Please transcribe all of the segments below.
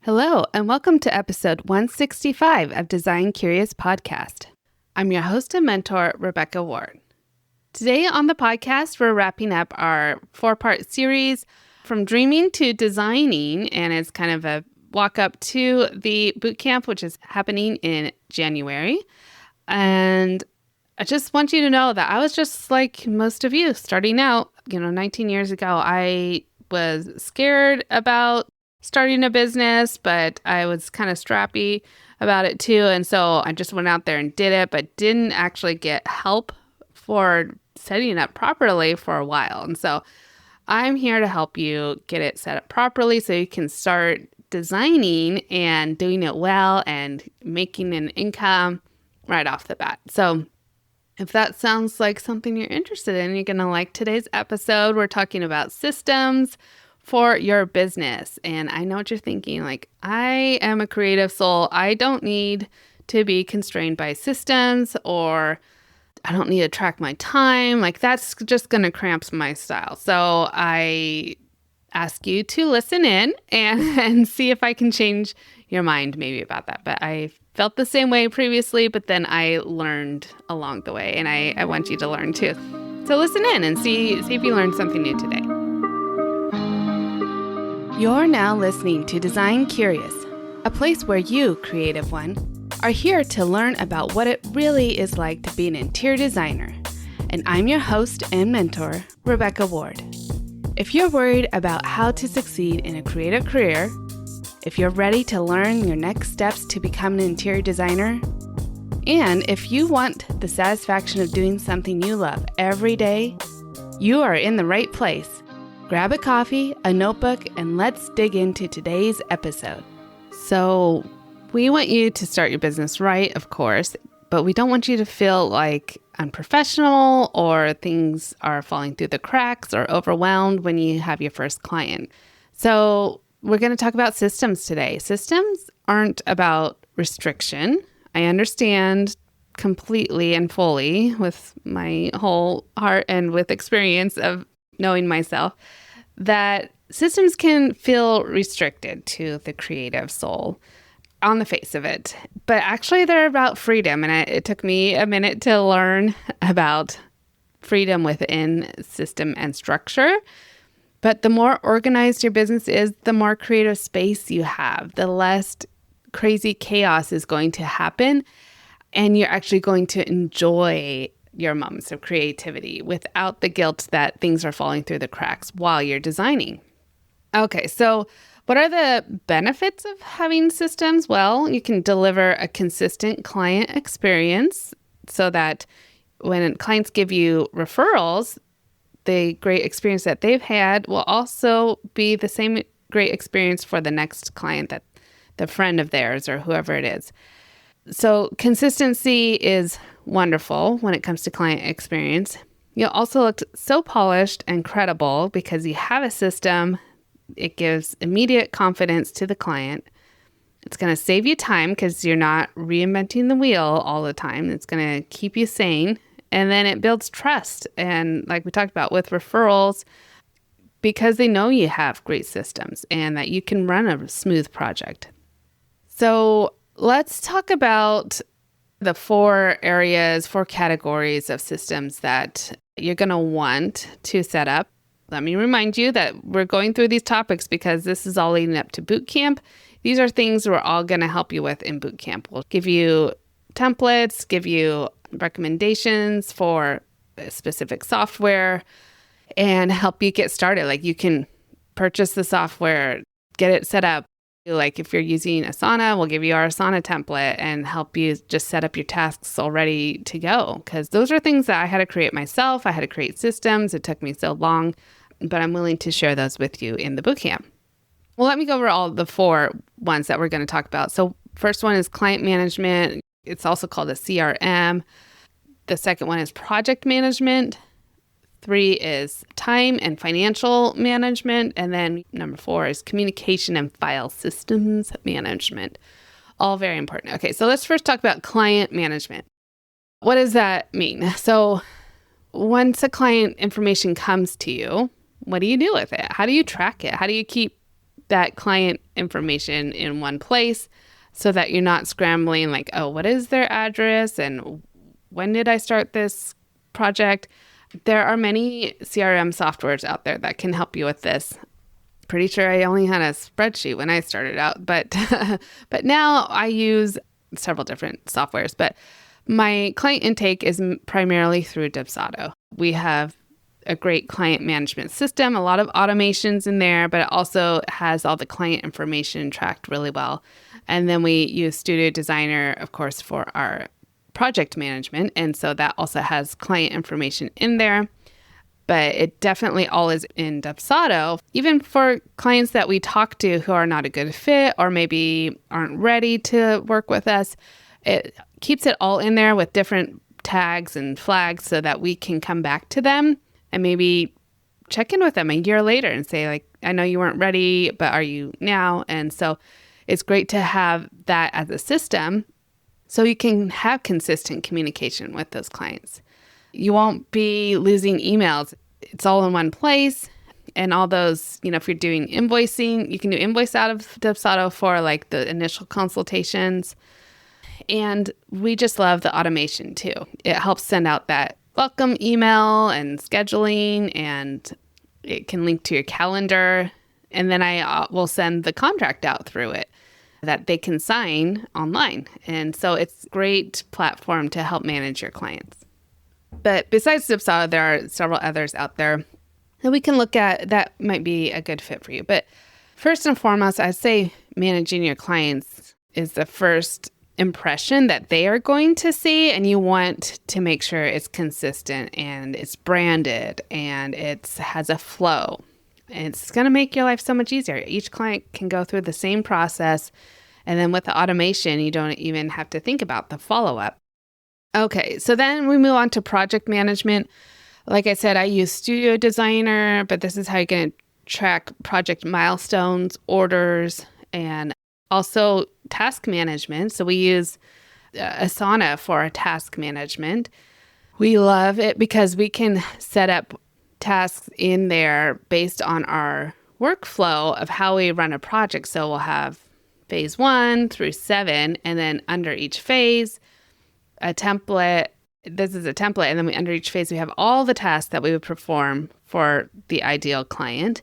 Hello, and welcome to episode 165 of Design Curious Podcast. I'm your host and mentor, Rebecca Ward. Today on the podcast, we're wrapping up our 4-part series from dreaming to designing, and it's kind of a walk up to the Bootcamp, which is happening in January. And I just want you to know that I was just like most of you starting out, 19 years ago. I was scared about starting a business, but I was kind of strappy about it too. And so I just went out there and did it, but didn't actually get help for setting it up properly for a while. And so I'm here to help you get it set up properly so you can start designing and doing it well and making an income right off the bat. So if that sounds like something you're interested in, you're going to like today's episode. We're talking about systems for your business. And I know what you're thinking, like, I am a creative soul. I don't need to be constrained by systems, or I don't need to track my time. Like, that's just going to cramp my style. So I ask you to listen in and see if I can change your mind maybe about that. But I felt the same way previously, but then I learned along the way, and I want you to learn too. So listen in and see if you learned something new today. You're now listening to Design Curious, a place where you, creative one, are here to learn about what it really is like to be an interior designer. And I'm your host and mentor, Rebecca Ward. If you're worried about how to succeed in a creative career, if you're ready to learn your next steps to become an interior designer, and if you want the satisfaction of doing something you love every day, you are in the right place. Grab a coffee, a notebook, and let's dig into today's episode. So, we want you to start your business right, of course, but we don't want you to feel like unprofessional or things are falling through the cracks or overwhelmed when you have your first client. So, we're going to talk about systems today. Systems aren't about restriction. I understand completely and fully with my whole heart and with experience of knowing myself that systems can feel restricted to the creative soul on the face of it. But actually, they're about freedom. And it took me a minute to learn about freedom within system and structure. But the more organized your business is, the more creative space you have, the less crazy chaos is going to happen. And you're actually going to enjoy your moments of creativity without the guilt that things are falling through the cracks while you're designing. Okay, so what are the benefits of having systems? Well, you can deliver a consistent client experience so that when clients give you referrals, the great experience that they've had will also be the same great experience for the next client, that the friend of theirs or whoever it is. So consistency is wonderful when it comes to client experience. You'll also look so polished and credible because you have a system. It gives immediate confidence to the client. It's going to save you time because you're not reinventing the wheel all the time. It's going to keep you sane. And then it builds trust. And like we talked about with referrals, because they know you have great systems and that you can run a smooth project. So let's talk about the 4 categories of systems that you're going to want to set up. Let me remind you that we're going through these topics because this is all leading up to Bootcamp. These are things we're all going to help you with in Bootcamp. We'll give you templates, give you recommendations for specific software, and help you get started. Like, you can purchase the software, get it set up. Like if you're using Asana, we'll give you our Asana template and help you just set up your tasks all ready to go. Because those are things that I had to create myself. I had to create systems. It took me so long, but I'm willing to share those with you in the Bootcamp. Well, let me go over all the 4 ones that we're going to talk about. So first one is client management. It's also called a CRM. The second one is project management. 3 is time and financial management. And then number 4 is communication and file systems management. All very important. Okay, so let's first talk about client management. What does that mean? So once a client information comes to you, what do you do with it? How do you track it? How do you keep that client information in one place so that you're not scrambling like, oh, what is their address and when did I start this project? There are many CRM softwares out there that can help you with this. Pretty sure I only had a spreadsheet when I started out, but but now I use several different softwares. But my client intake is primarily through Dubsado. We have a great client management system, a lot of automations in there, but it also has all the client information tracked really well. And then we use Studio Designer, of course, for our project management. And so that also has client information in there. But it definitely all is in Dubsado, even for clients that we talk to who are not a good fit or maybe aren't ready to work with us. It keeps it all in there with different tags and flags so that we can come back to them and maybe check in with them a year later and say, like, I know you weren't ready, but are you now? And so it's great to have that as a system so you can have consistent communication with those clients. You won't be losing emails. It's all in one place. And all those, if you're doing invoicing, you can do invoice out of Dubsado for like the initial consultations. And we just love the automation too. It helps send out that welcome email and scheduling, and it can link to your calendar. And then I will send the contract out through it that they can sign online. And so it's a great platform to help manage your clients. But besides Dubsado, there are several others out there that we can look at that might be a good fit for you. But first and foremost, I'd say managing your clients is the first impression that they are going to see, and you want to make sure it's consistent and it's branded and it has a flow. It's going to make your life so much easier. Each client can go through the same process, and then with the automation, you don't even have to think about the follow-up. Okay, so then we move on to project management. Like I said, I use Studio Designer, but this is how you can track project milestones, orders, and also task management. So we use Asana for our task management. We love it because we can set up tasks in there based on our workflow of how we run a project. So we'll have phase 1 through 7, and then under each phase, a template. This is a template, and then under each phase, we have all the tasks that we would perform for the ideal client.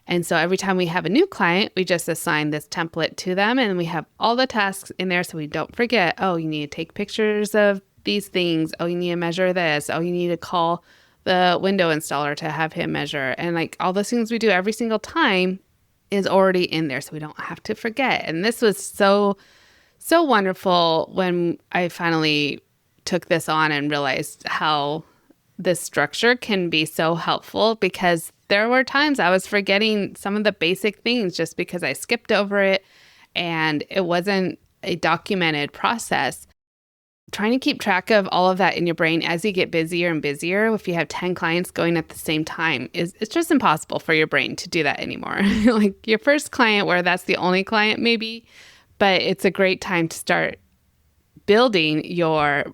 And so every time we have a new client, we just assign this template to them, and we have all the tasks in there so we don't forget, oh, you need to take pictures of these things. Oh, you need to measure this. Oh, you need to call the window installer to have him measure. And like all those things we do every single time is already in there, so we don't have to forget. And this was so wonderful when I finally took this on and realized how this structure can be so helpful, because there were times I was forgetting some of the basic things just because I skipped over it and it wasn't a documented process. Trying to keep track of all of that in your brain as you get busier and busier, if you have 10 clients going at the same time, it's just impossible for your brain to do that anymore. Like your first client where that's the only client maybe, but it's a great time to start building your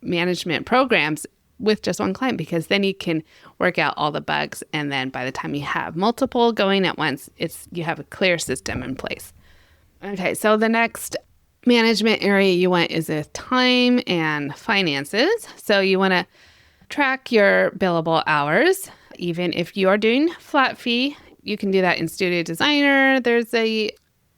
management programs with just one client, because then you can work out all the bugs. And then by the time you have multiple going at once, you have a clear system in place. Okay, so the next management area you want is time and finances. So you want to track your billable hours. Even if you are doing flat fee, you can do that in Studio Designer. There's a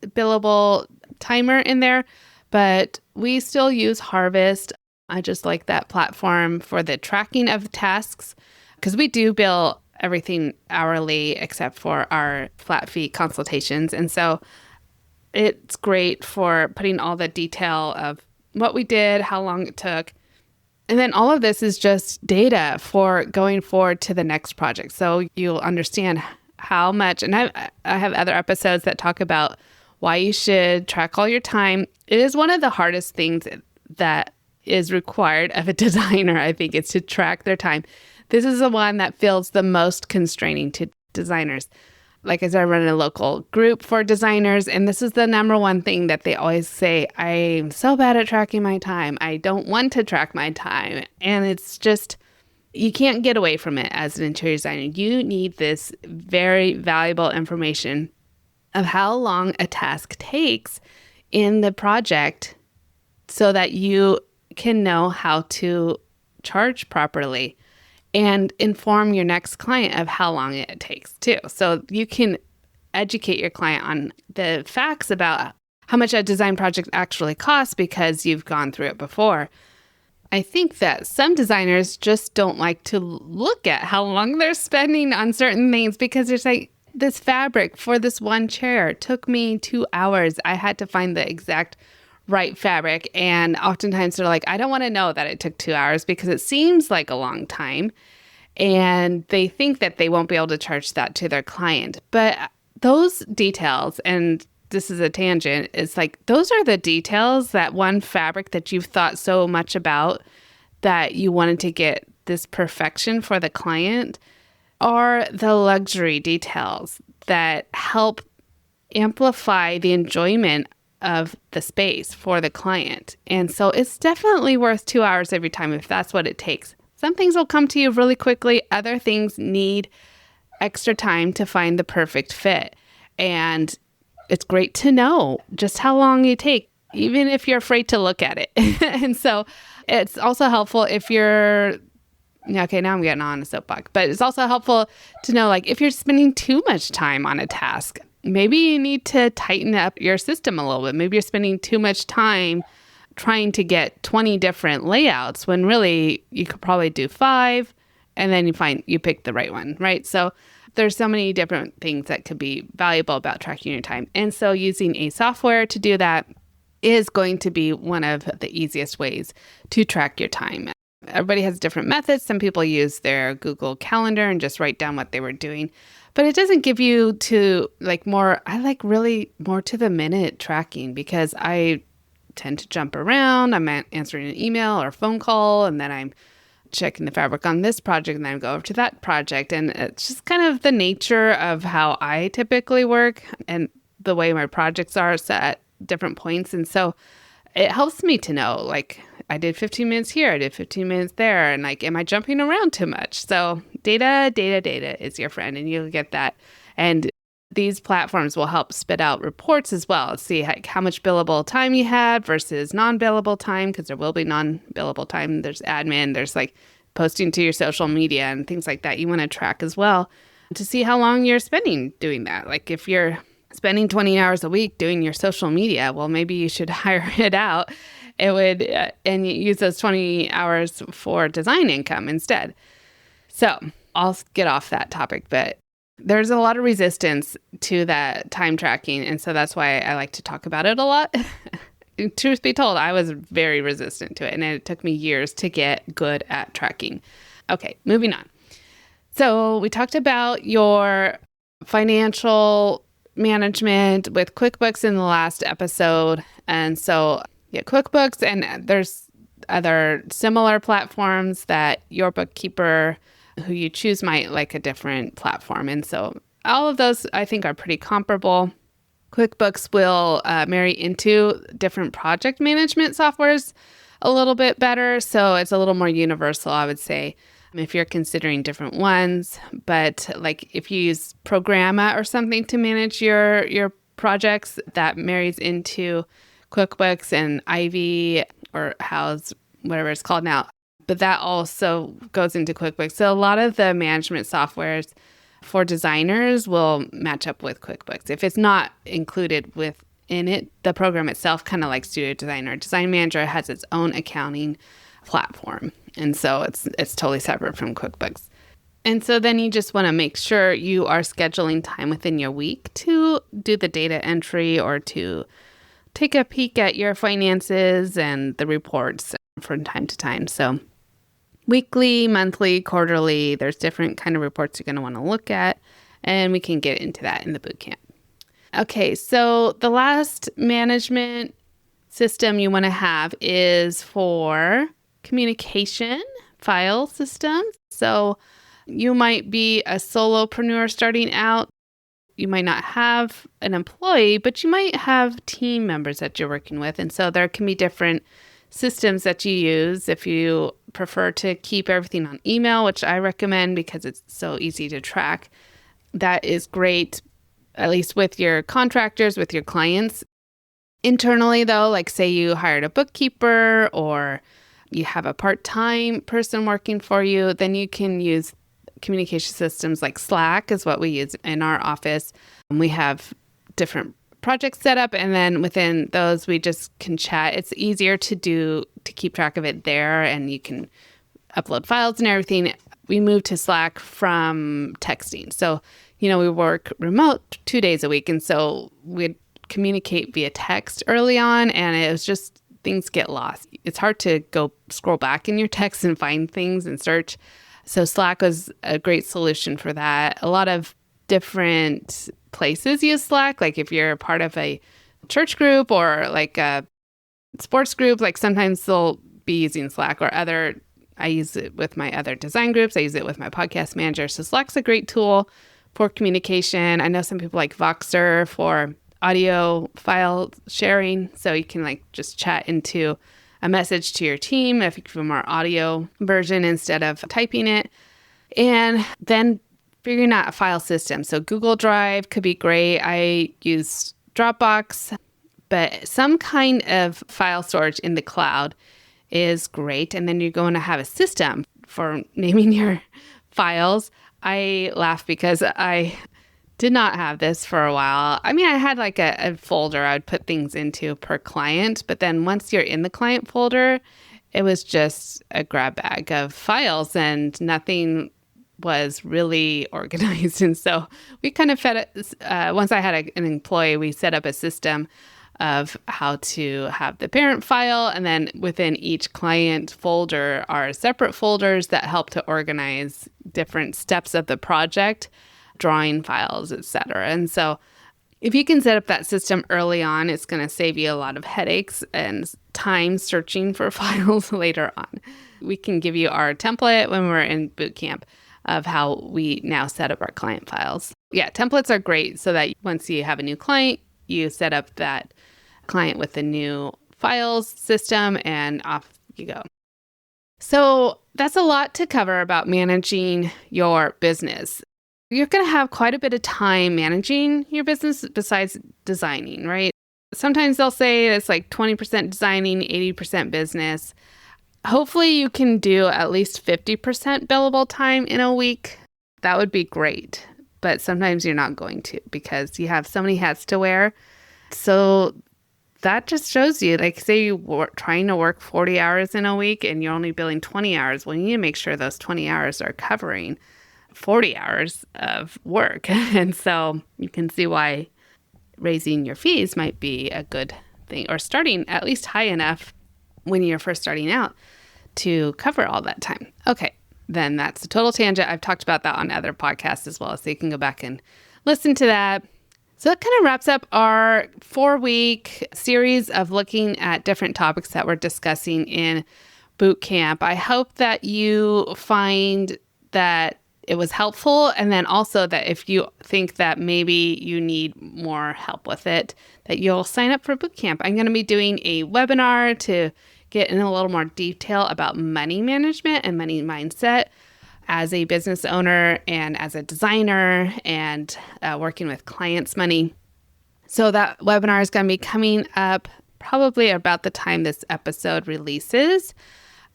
billable timer in there, but we still use Harvest. I just like that platform for the tracking of tasks, because we do bill everything hourly except for our flat fee consultations. And so it's great for putting all the detail of what we did, how long it took. And then all of this is just data for going forward to the next project. So you'll understand how much, and I have other episodes that talk about why you should track all your time. It is one of the hardest things that is required of a designer, I think, is to track their time. This is the one that feels the most constraining to designers. Like I said, I run a local group for designers, and this is the number one thing that they always say, I'm so bad at tracking my time. I don't want to track my time. And it's just, you can't get away from it as an interior designer. You need this very valuable information of how long a task takes in the project so that you can know how to charge properly and inform your next client of how long it takes too. So you can educate your client on the facts about how much a design project actually costs because you've gone through it before. I think that some designers just don't like to look at how long they're spending on certain things because there's like, this fabric for this one chair took me 2 hours. I had to find the exact right fabric. And oftentimes they're like, I don't want to know that it took 2 hours because it seems like a long time. And they think that they won't be able to charge that to their client. But those details, and this is a tangent, it's like those are the details, that one fabric that you've thought so much about that you wanted to get this perfection for the client, are the luxury details that help amplify the enjoyment of the space for the client. And so it's definitely worth 2 hours every time if that's what it takes. Some things will come to you really quickly. Other things need extra time to find the perfect fit. And it's great to know just how long you take, even if you're afraid to look at it. And so it's also helpful if you're, okay, now I'm getting on a soapbox, but it's also helpful to know, like, if you're spending too much time on a task, maybe you need to tighten up your system a little bit. Maybe you're spending too much time trying to get 20 different layouts when really you could probably do 5, and then you pick the right one, right? So there's so many different things that could be valuable about tracking your time. And so using a software to do that is going to be one of the easiest ways to track your time. Everybody has different methods. Some people use their Google Calendar and just write down what they were doing. But it doesn't give you to I like really more to the minute tracking because I tend to jump around. I'm answering an email or a phone call, and then I'm checking the fabric on this project, and then I go over to that project. And it's just kind of the nature of how I typically work and the way my projects are set at different points. And so it helps me to know, like, I did 15 minutes here, I did 15 minutes there, and like, am I jumping around too much? So data is your friend, and you'll get that. And these platforms will help spit out reports as well. See how much billable time you had versus non-billable time, because there will be non-billable time. There's admin, there's like posting to your social media and things like that you want to track as well to see how long you're spending doing that. Like if you're spending 20 hours a week doing your social media, well, maybe you should hire it out. It would, and use those 20 hours for design income instead. So I'll get off that topic, but there's a lot of resistance to that time tracking. And so that's why I like to talk about it a lot. Truth be told, I was very resistant to it, and it took me years to get good at tracking. Okay, moving on. So we talked about your financial management with QuickBooks in the last episode. And so QuickBooks, and there's other similar platforms that your bookkeeper who you choose might like a different platform. And so all of those I think are pretty comparable. QuickBooks will marry into different project management softwares a little bit better. So it's a little more universal, I would say, if you're considering different ones. But like if you use Programma or something to manage your projects, that marries into QuickBooks, and Ivy or House, whatever it's called now. But that also goes into QuickBooks. So a lot of the management softwares for designers will match up with QuickBooks. If it's not included within it, the program itself, kind of like Studio Designer, Design Manager has its own accounting platform. And so it's totally separate from QuickBooks. And so then you just want to make sure you are scheduling time within your week to do the data entry or to take a peek at your finances and the reports from time to time. So weekly, monthly, quarterly, there's different kind of reports you're going to want to look at, and we can get into that in the bootcamp. Okay, so the last management system you want to have is for communication file systems. So you might be a solopreneur starting out. You might not have an employee, but you might have team members that you're working with. And so there can be different systems that you use. If you prefer to keep everything on email, which I recommend because it's so easy to track, that is great. at least with your contractors, with your clients. Internally, though, like say you hired a bookkeeper or you have a part-time person working for you, then you can use communication systems like Slack is what we use in our office. We have different projects set up, and then within those, we just can chat. It's easier to keep track of it there, and you can upload files and everything. We moved to Slack from texting. So, we work remote 2 days a week, and so we'd communicate via text early on, and it was just things get lost. It's hard to go scroll back in your text and find things and search. So Slack was a great solution for that. A lot of different places use Slack. Like if you're a part of a church group or like a sports group, like sometimes they'll be using Slack I use it with my other design groups. I use it with my podcast manager. So Slack's a great tool for communication. I know some people like Voxer for audio file sharing. So you can like just chat into a message to your team if you give them our audio version instead of typing it. And then figuring out a file system. So Google Drive could be great. I use Dropbox, but some kind of file storage in the cloud is great. And then you're going to have a system for naming your files. I laugh because I did not have this for a while. I mean, I had like a folder I would put things into per client, but then once you're in the client folder, it was just a grab bag of files and nothing was really organized. And so we kind of once I had an employee, we set up a system of how to have the parent file, and then within each client folder are separate folders that help to organize different steps of the project, drawing files, etc. And so if you can set up that system early on, it's going to save you a lot of headaches and time searching for files later on. We can give you our template when we're in Bootcamp of how we now set up our client files. Yeah, templates are great so that once you have a new client, you set up that client with the new files system and off you go. So that's a lot to cover about managing your business. You're going to have quite a bit of time managing your business besides designing, right? Sometimes they'll say it's like 20% designing, 80% business. Hopefully you can do at least 50% billable time in a week. That would be great. But sometimes you're not going to because you have so many hats to wear. So that just shows you, like say you're trying to work 40 hours in a week and you're only billing 20 hours. Well, you need to make sure those 20 hours are covering 40 hours of work. And so you can see why raising your fees might be a good thing, or starting at least high enough when you're first starting out to cover all that time. Okay, then that's a total tangent. I've talked about that on other podcasts as well, so you can go back and listen to that. So that kind of wraps up our 4-week series of looking at different topics that we're discussing in Bootcamp. I hope that you find that it was helpful, and then also that if you think that maybe you need more help with it, that you'll sign up for Bootcamp. I'm going to be doing a webinar to get in a little more detail about money management and money mindset as a business owner and as a designer and working with clients' money. So that webinar is going to be coming up probably about the time this episode releases,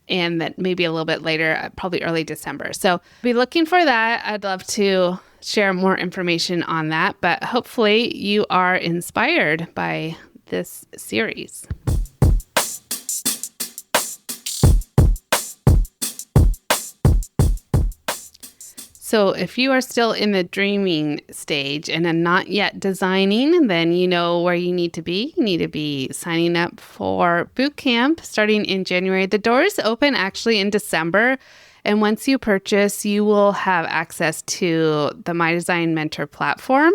and that maybe a little bit later, probably early December. So be looking for that. I'd love to share more information on that, but hopefully you are inspired by this series. So if you are still in the dreaming stage and are not yet designing, then you know where you need to be. You need to be signing up for Bootcamp starting in January. The doors open actually in December. And once you purchase, you will have access to the My Design Mentor platform,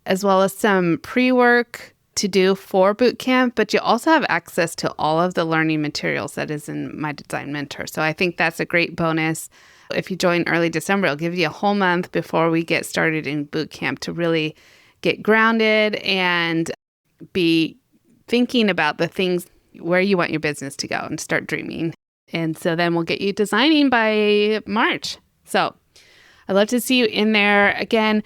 as well as some pre-work to do for Bootcamp, but you also have access to all of the learning materials that is in My Design Mentor. So I think that's a great bonus. If you join early December, it'll give you a whole month before we get started in Bootcamp to really get grounded and be thinking about the things where you want your business to go and start dreaming. And so then we'll get you designing by March. So I'd love to see you in there. Again,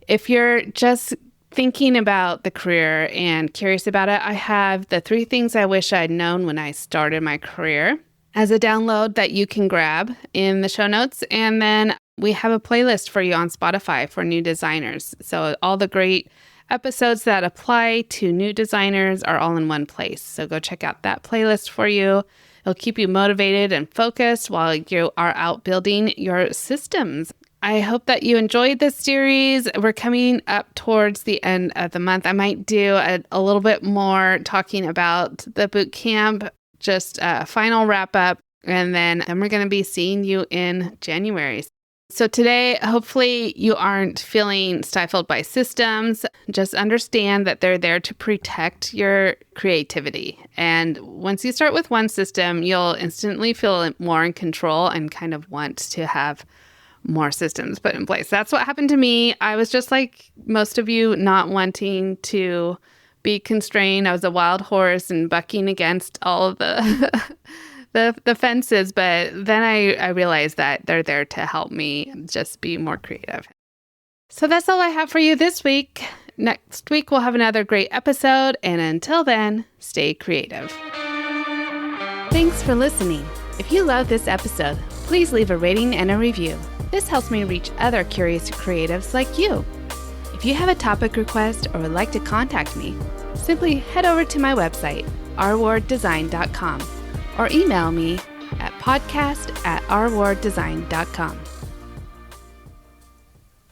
if you're just thinking about the career and curious about it, I have the 3 things I wish I'd known when I started my career as a download that you can grab in the show notes. And then we have a playlist for you on Spotify for new designers. So all the great episodes that apply to new designers are all in one place. So go check out that playlist for you. It'll keep you motivated and focused while you are out building your systems. I hope that you enjoyed this series. We're coming up towards the end of the month. I might do a little bit more talking about the bootcamp, just a final wrap up, and then we're going to be seeing you in January. So today, hopefully you aren't feeling stifled by systems. Just understand that they're there to protect your creativity. And once you start with one system, you'll instantly feel more in control and kind of want to have more systems put in place. That's what happened to me. I was just like most of you, not wanting to be constrained. I was a wild horse and bucking against all of the the fences. But then I realized that they're there to help me just be more creative. So that's all I have for you this week. Next week, we'll have another great episode. And until then, stay creative. Thanks for listening. If you love this episode, please leave a rating and a review. This helps me reach other curious creatives like you. If you have a topic request or would like to contact me, simply head over to my website, rwarddesign.com, or email me at podcast@rwarddesign.com.